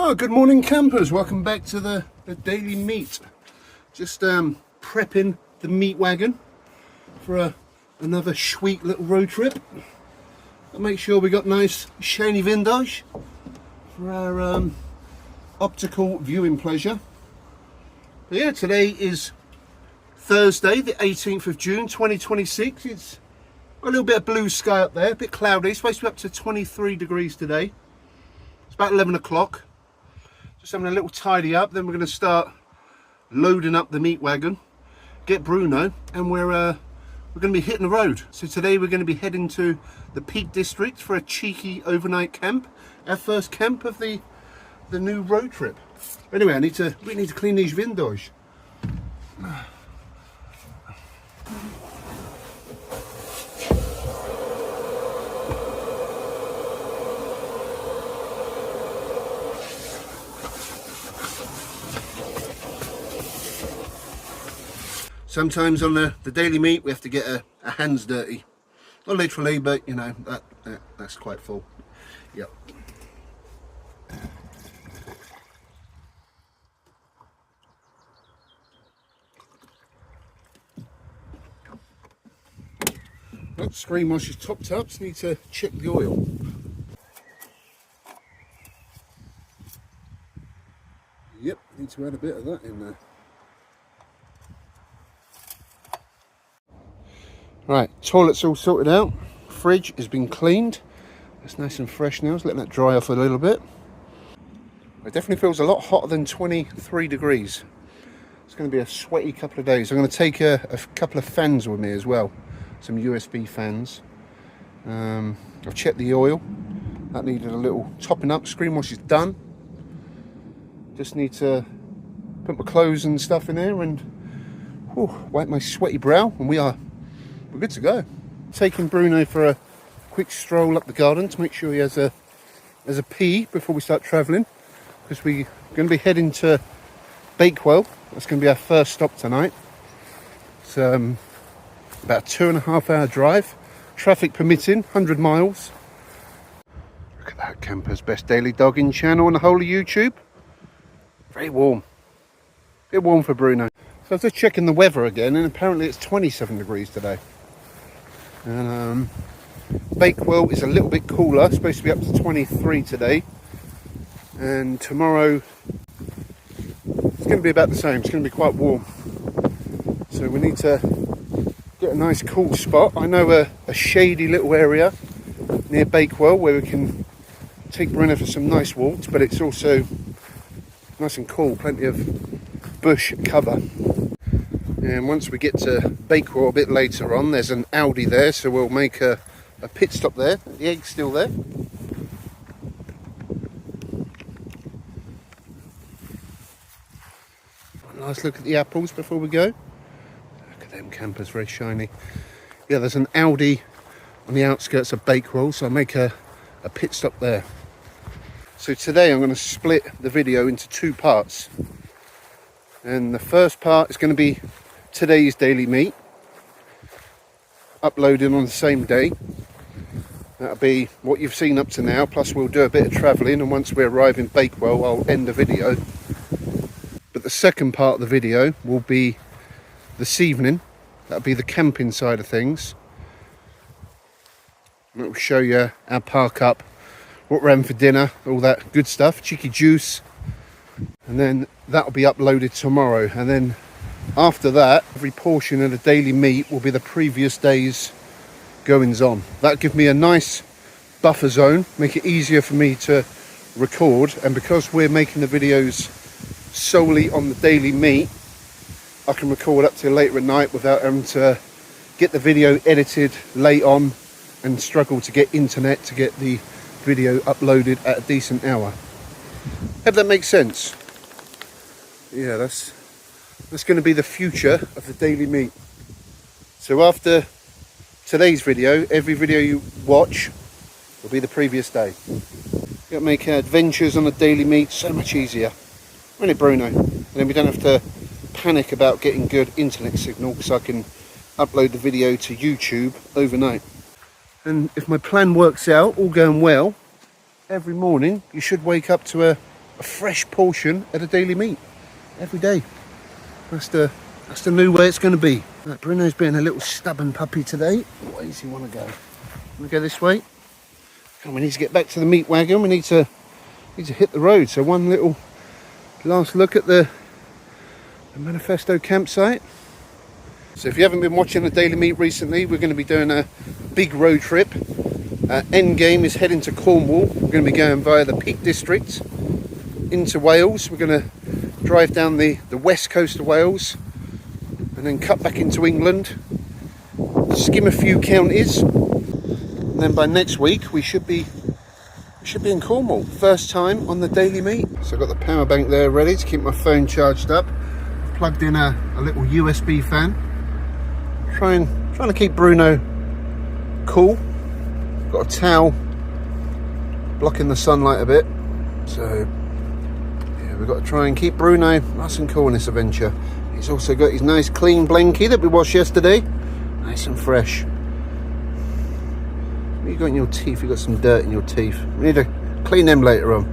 Oh, good morning campers, welcome back to the daily meet. Just prepping the meat wagon for another sweet little road trip. I'll make sure we got nice shiny vintage for our optical viewing pleasure. But yeah, today is Thursday the 18th of June 2026. It's got a little bit of blue sky up there, a bit cloudy. It's supposed to be up to 23 degrees today. It's about 11 o'clock. Just having a little tidy up, then we're going to start loading up the meat wagon, get Bruno, and we're going to be hitting the road. So today we're going to be heading to the Peak District for a cheeky overnight camp, our first camp of the new road trip. Anyway, we need to clean these windows. Sometimes on the daily meet we have to get our hands dirty. Not literally, but you know, that's quite full. Yep. Well, screen wash is topped up, so need to check the oil. Yep, need to add a bit of that in there. Right, toilet's all sorted out, fridge has been cleaned, it's nice and fresh now, so letting that dry off a little bit. It definitely feels a lot hotter than 23 degrees. It's going to be a sweaty couple of days. I'm going to take a couple of fans with me as well, some USB fans. I've checked the oil, that needed a little topping up. Screen wash is done. Just need to put my clothes and stuff in there and wipe my sweaty brow, and we're good to go. Taking Bruno for a quick stroll up the garden to make sure he has a pee before we start travelling, because we're going to be heading to Bakewell. That's going to be our first stop tonight. It's about a 2.5 hour drive, traffic permitting, 100 miles. Look at that, Camper's best daily dogging channel on the whole of YouTube. Very warm. A bit warm for Bruno. So I was just checking the weather again, and apparently it's 27 degrees today. And Bakewell is a little bit cooler, it's supposed to be up to 23 today, and tomorrow it's going to be about the same. It's going to be quite warm, so we need to get a nice cool spot. I know a shady little area near Bakewell where we can take Bruno for some nice walks, but it's also nice and cool, plenty of bush cover. And once we get to Bakewell a bit later on, there's an Audi there, so we'll make a pit stop there. The egg's still there. Nice look at the apples before we go. Look at them, Campers, very shiny. Yeah, there's an Audi on the outskirts of Bakewell, so I'll make a pit stop there. So today I'm going to split the video into two parts. And the first part is going to be today's daily meet, uploading on the same day. That'll be what you've seen up to now, plus we'll do a bit of travelling, and once we arrive in Bakewell I'll end the video. But the second part of the video will be this evening. That'll be the camping side of things. And it will show you our park up, what we're having for dinner, all that good stuff, cheeky juice. And then that'll be uploaded tomorrow, and then after that every portion of the daily meet will be the previous day's goings on. That'll give me a nice buffer zone, make it easier for me to record, and because we're making the videos solely on the daily meet, I can record up till later at night without having to get the video edited late on and struggle to get internet to get the video uploaded at a decent hour. Hope that makes sense. Yeah, that's going to be the future of the daily meet. So after today's video, every video you watch will be the previous day. Got to make our adventures on the daily meet so much easier. Won't it, Bruno? And then we don't have to panic about getting good internet signal, because I can upload the video to YouTube overnight. And if my plan works out, all going well, every morning you should wake up to a a fresh portion of the daily meat every day. That's the new way it's going to be. Right, Bruno's being a little stubborn puppy today. What does he want to go? Want to go this way? And we need to get back to the meat wagon. We need to hit the road. So one little last look at the Manifesto campsite. So if you haven't been watching the Daily Meat recently, we're going to be doing a big road trip. End game is heading to Cornwall. We're going to be going via the Peak District into Wales. We're going to drive down the west coast of Wales and then cut back into England, skim a few counties, and then by next week we should be in Cornwall. First time on the Daily Meat. So I've got the power bank there ready to keep my phone charged up. Plugged in a little USB fan. Trying to keep Bruno cool. Got a towel blocking the sunlight a bit. So yeah, we've got to try and keep Bruno nice and cool in this adventure. He's also got his nice clean blankie that we washed yesterday. Nice and fresh. What you got in your teeth? You got some dirt in your teeth. We need to clean them later on.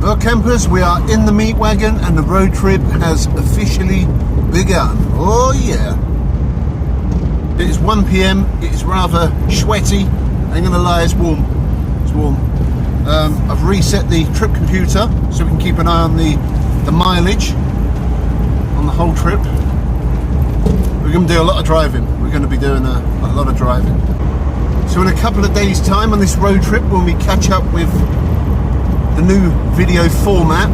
Well, campers, we are in the meat wagon and the road trip has officially begun. Oh yeah. It is 1 PM. It is rather sweaty. I ain't gonna lie, it's warm. It's warm. I've reset the trip computer so we can keep an eye on the mileage on the whole trip. We're gonna do a lot of driving. We're gonna be doing a lot of driving. So in a couple of days' time on this road trip, when we catch up with the new video format,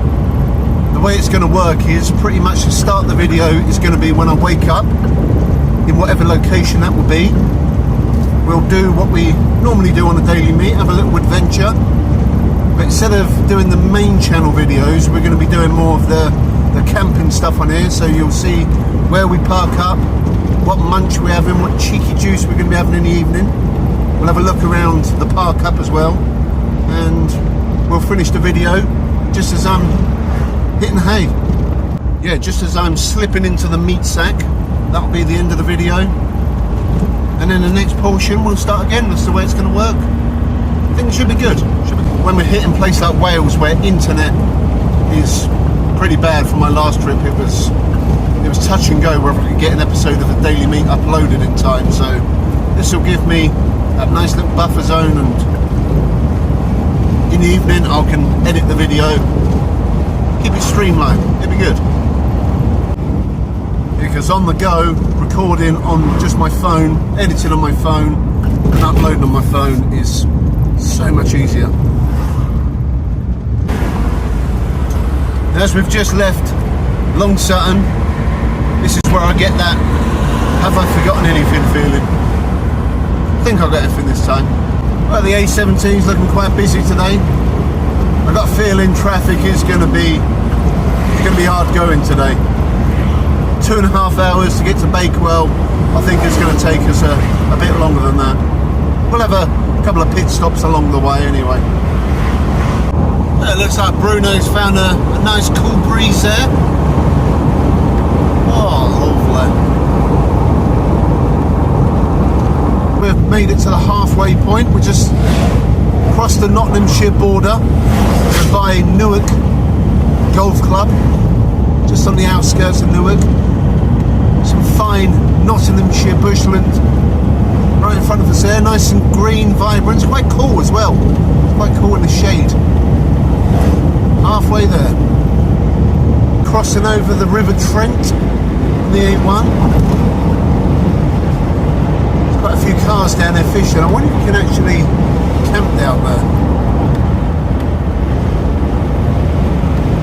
the way it's going to work is pretty much the start of the video is going to be when I wake up in whatever location that will be. We'll do what we normally do on the Daily Meat, have a little adventure, but instead of doing the main channel videos, we're going to be doing more of the camping stuff on here. So you'll see where we park up, what munch we're having, what cheeky juice we're going to be having in the evening. We'll have a look around the park up as well, and we'll finish the video just as I'm hitting hay. Yeah, just as I'm slipping into the meat sack. That'll be the end of the video. And then the next portion we'll start again. That's the way it's going to work. I think it should be good. When we're hitting places like Wales where internet is pretty bad from my last trip, it was touch and go whether I could get an episode of the Daily Meat uploaded in time. So this will give me a nice little buffer zone, and in the evening I can edit the video, keep it streamlined. It'll be good. Because on the go, recording on just my phone, editing on my phone and uploading on my phone is so much easier. As we've just left Long Sutton, this is where I get that have I forgotten anything feeling. I think I've got everything this time. Well, the A17 is looking quite busy today. I've got a feeling traffic is going to be hard going today. 2.5 hours to get to Bakewell. I think it's going to take us a bit longer than that. We'll have a couple of pit stops along the way anyway. It looks like Bruno's found a nice cool breeze there. Oh, lovely. We've made it to the halfway point. We just crossed the Nottinghamshire border. We're by Newark Golf Club, just on the outskirts of Newark. Some fine Nottinghamshire bushland right in front of us there, nice and green, vibrant. It's quite cool as well. Quite cool in the shade. Halfway there. Crossing over the River Trent on the A1. Quite a few cars down there fishing. I wonder if you can actually camp down there.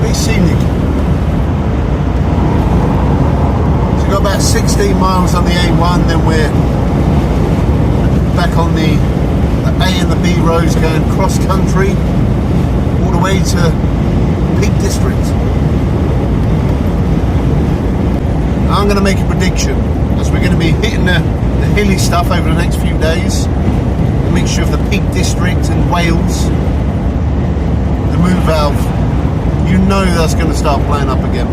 Very scenic. So we've got about 16 miles on the A1, then we're back on the A and the B roads going cross country all the way to Peak District. I'm going to make a prediction, as we're going to be hitting the hilly stuff over the next few days. A mixture of the Peak District and Wales. The move valve, you know that's going to start playing up again.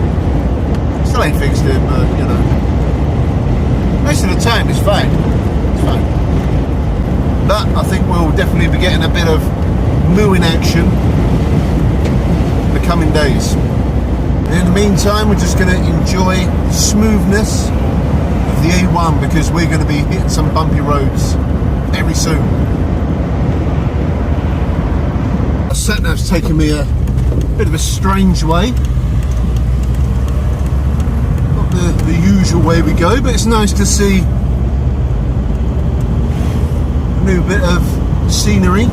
Still ain't fixed it, but you know, most of the time it's fine. It's fine. But I think we'll definitely be getting a bit of mooing action. The coming days. In the meantime, we're just going to enjoy the smoothness of the A1 because we're going to be hitting some bumpy roads very soon. The sat-nav's taking me a bit of a strange way. Not the usual way we go, but it's nice to see a new bit of scenery.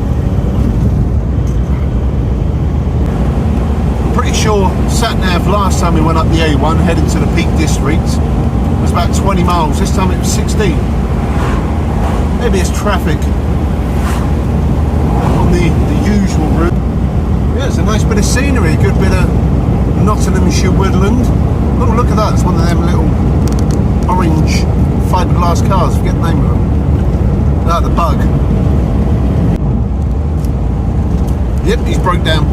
Pretty sure sat-nav last time we went up the A1 heading to the Peak District was about 20 miles. This time it was 16. Maybe it's traffic on the usual route. Yeah, it's a nice bit of scenery, a good bit of Nottinghamshire woodland. Oh, look at that, it's one of them little orange fiberglass cars, I forget the name of them. Ah, the Bug. Yep, he's broke down.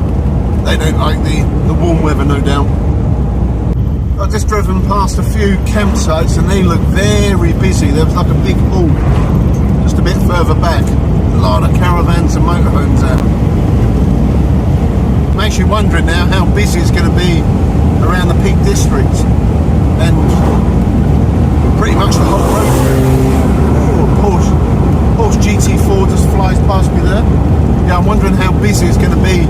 They don't like the warm weather, no doubt. I've just driven past a few campsites and they look very busy. There was like a big hall just a bit further back. A lot of caravans and motorhomes there. I'm actually wondering now how busy it's going to be around the Peak District and pretty much the whole road. Oh, Porsche GT4 just flies past me there. Yeah, I'm wondering how busy it's going to be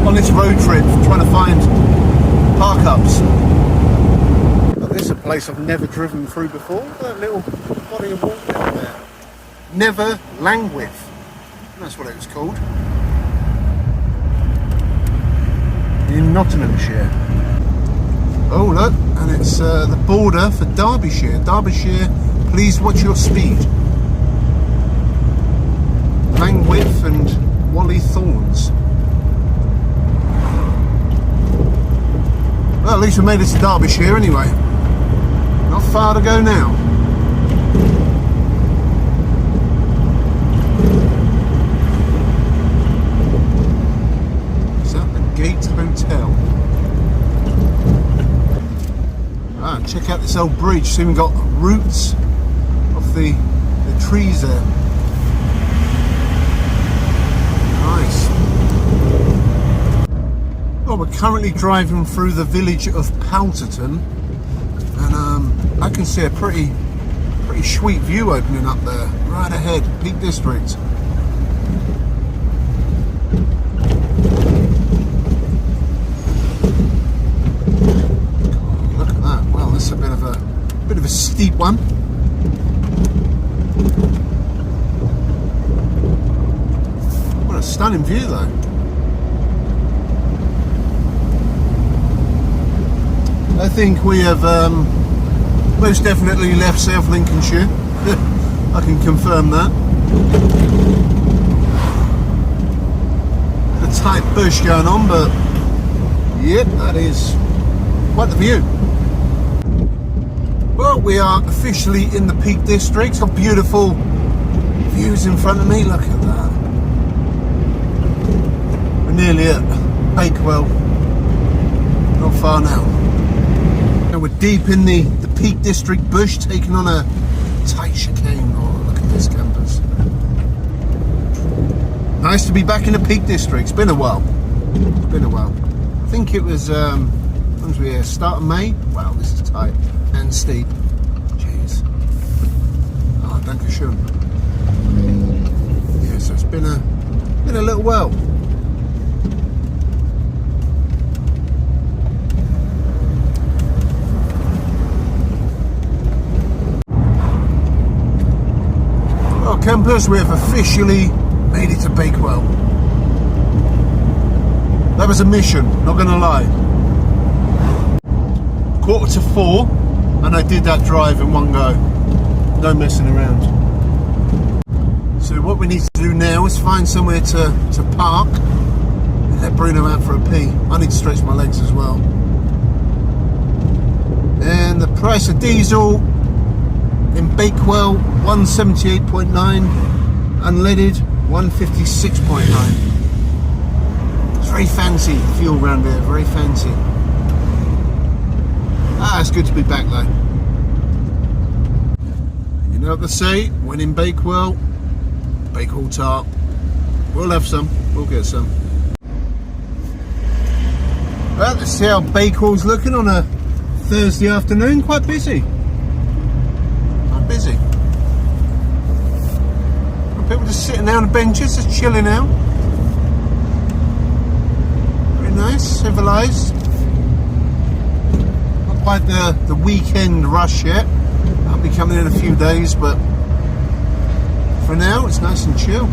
on this road trip, trying to find park-ups. This is a place I've never driven through before. That little body of water down there. Never Langwith. That's what it was called. In Nottinghamshire. Oh look, and it's the border for Derbyshire. Derbyshire, please watch your speed. Langwith and Wally Thorns. Well, at least we made it to Derbyshire anyway. Not far to go now. Is that the Gate Hotel? Ah, check out this old bridge. See, we've got roots of the trees there. Nice. Well, we're currently driving through the village of Palterton, and I can see a pretty sweet view opening up there, right ahead, Peak District. Oh, look at that! Well, this is a bit of a steep one. What a stunning view, though. I think we have most definitely left South Lincolnshire. I can confirm that. A tight bush going on, but yep, that is quite the view. Well, we are officially in the Peak District. Got beautiful views in front of me. Look at that. We're nearly at Bakewell. Not far now. Now we're deep in the Peak District bush, taking on a tight chicane. Oh, look at this campus. Nice to be back in the Peak District. It's been a while. I think it was, when was we here? Start of May? Wow, this is tight and steep. Jeez. Oh, danke schön. Yeah, so it's been a little while. Campers, we have officially made it to Bakewell. That was a mission, not gonna lie. 3:45, and I did that drive in one go. No messing around. So what we need to do now is find somewhere to park and let Bruno out for a pee. I need to stretch my legs as well. And the price of diesel in Bakewell, 178.9, unleaded 156.9. It's very fancy fuel around there, very fancy. Ah, it's good to be back though. You know what they say, when in Bakewell, Bakewell tart. We'll have some, we'll get some. Well, let's see how Bakewell's looking on a Thursday afternoon. Quite busy. Quite busy. People just sitting down on the benches, just chilling out. Very nice, civilised. Not quite the weekend rush yet. I'll be coming in a few days, but for now it's nice and chill.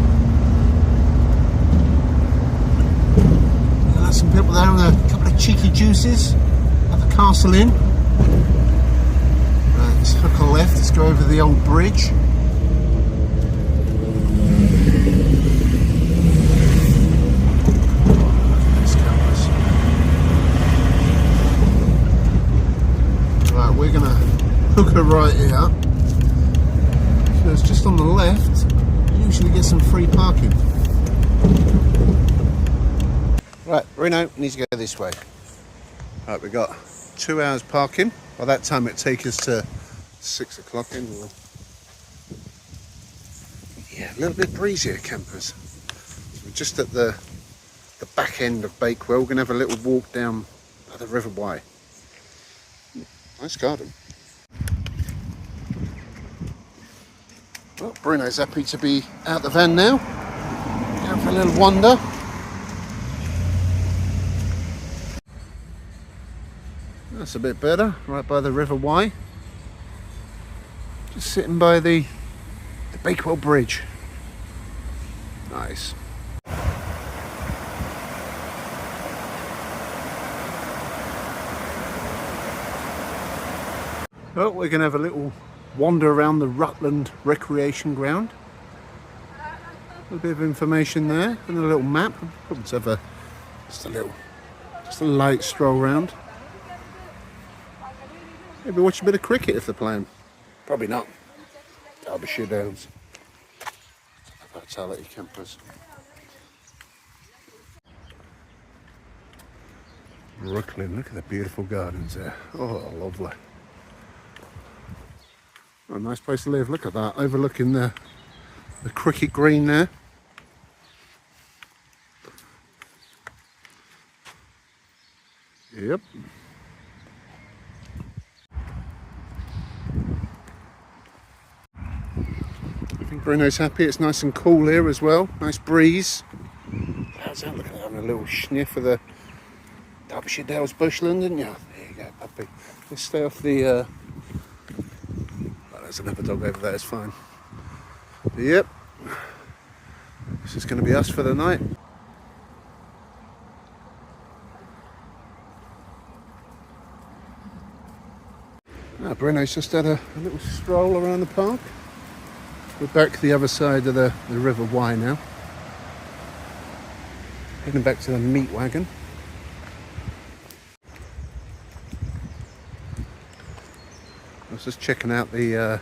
There's some people there with a couple of cheeky juices at the Castle Inn. Right, let's hook a left, let's go over the old bridge. Right, we're gonna hook her right here. Because just on the left, you usually get some free parking. Right, Bruno needs to go this way. Right, we've got 2 hours parking. By that time it'll take us to 6 o'clock in. Yeah, a little bit breezier, campers. So we're just at the back end of Bakewell. We're going to have a little walk down by the River Wye. Nice garden. Well, Bruno's happy to be out the van now. Going for a little wander. That's a bit better, right by the River Wye. Just sitting by the Bakewell Bridge. Nice. Well, we're going to have a little wander around the Rutland Recreation Ground. A little bit of information there and a little map. Probably have just a light stroll around. Maybe watch a bit of cricket if they're playing. Probably not. Derbyshire Downs. Vitality campers. Brooklyn, look at the beautiful gardens there. Oh, lovely. Oh, nice place to live. Look at that, overlooking the cricket green there. Yep. I think Bruno's happy. It's nice and cool here as well. Nice breeze. How's that? Look at that, having a little sniff of the Derbyshire Dales bushland, didn't you? There you go, puppy. Let's stay off the... Oh, there's another dog over there, it's fine. But yep. This is going to be us for the night. Now, Bruno's just had a little stroll around the park. We're back the other side of the River Wye now. Heading back to the Meat Wagon. I was just checking out the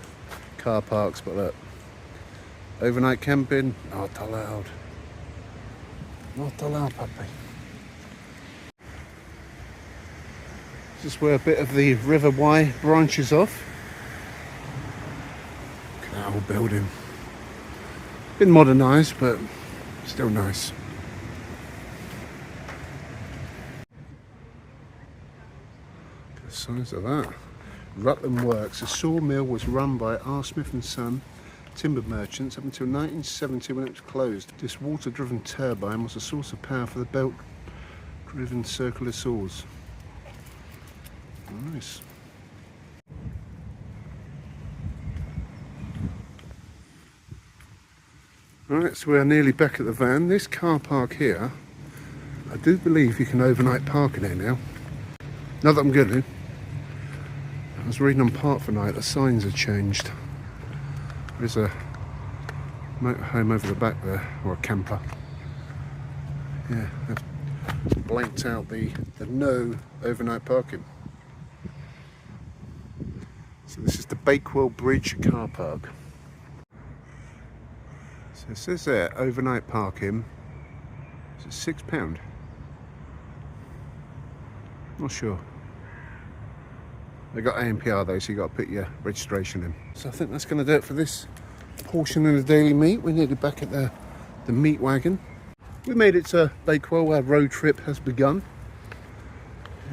car parks, but look, overnight camping, not allowed. Not allowed, puppy. This is where a bit of the River Wye branches off. Look at that old building. Been modernised, but still nice. Look at the size of that. Rutland Works. The sawmill was run by R. Smith and Son timber merchants up until 1970 when it was closed. This water-driven turbine was a source of power for the belt-driven circular saws. Nice. Right, so we're nearly back at the van. This car park here, I do believe you can overnight park in here now. Not that I'm going to. I was reading on Park for Night, the signs have changed. There's a motorhome over the back there, or a camper. Yeah, they've blanked out the no overnight parking. So this is the Bakewell Bridge car park. So it says there, overnight parking. Is it £6? Not sure. They got ANPR though, so you got to put your registration in. So I think that's going to do it for this portion of the Daily Meat. We're nearly back at the Meat Wagon. We made it to Bakewell. Our road trip has begun.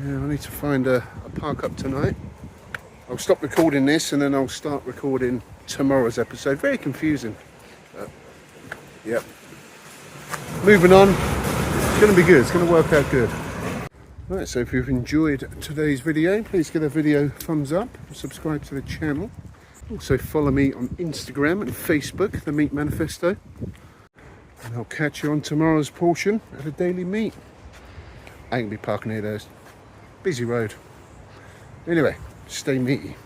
Yeah, I need to find a park up tonight. I'll stop recording this and then I'll start recording tomorrow's episode. Very confusing. But, yep. Moving on. It's going to be good. It's going to work out good. Right, so if you've enjoyed today's video, please give the video a thumbs up and subscribe to the channel. Also follow me on Instagram and Facebook, The Meat Manifesto. And I'll catch you on tomorrow's portion of the Daily Meat. I ain't gonna be parking near those. Busy road. Anyway, stay meaty.